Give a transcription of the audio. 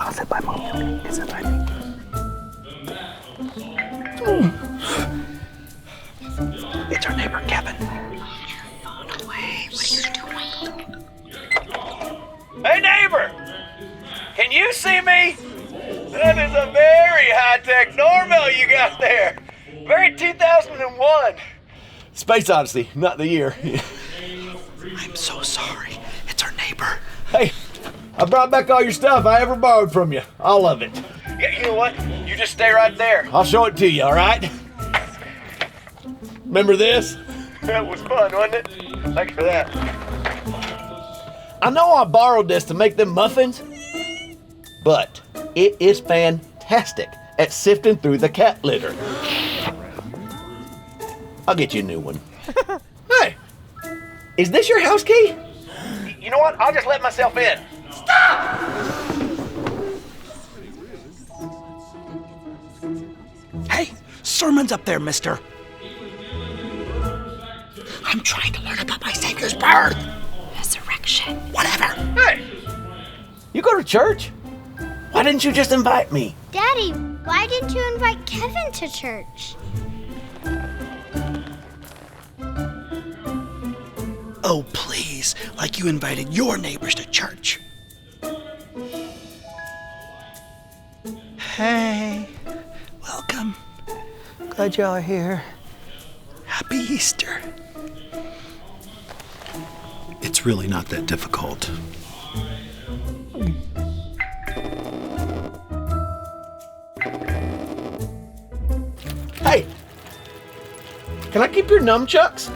I'll sit by Mom. You sit by me. It's our neighbor, Kevin. Phone away. What are you doing? Hey, neighbor! Can you see me? That is a very high-tech doorbell you got there. Very 2001. Space Odyssey, not the year. I'm so sorry. It's our neighbor. Hey, I brought back all your stuff I ever borrowed from you. All of it. Yeah, you know what? You just stay right there. I'll show it to you, all right? Remember this? That was fun, wasn't it? Thanks for that. I know I borrowed this to make them muffins, but it is fantastic at sifting through the cat litter. I'll get you a new one. Hey, is this your house key? You know what? I'll just let myself in. Stop! Hey, sermon's up there, mister. I'm trying to learn about my Savior's birth. Resurrection. Whatever. Hey, you go to church? Why didn't you just invite me? Daddy, why didn't you invite Kevin to church? Oh, please, like you invited your neighbors to church. Hey, welcome. Glad y'all are here. Happy Easter. It's really not that difficult. Hey, can I keep your nunchucks?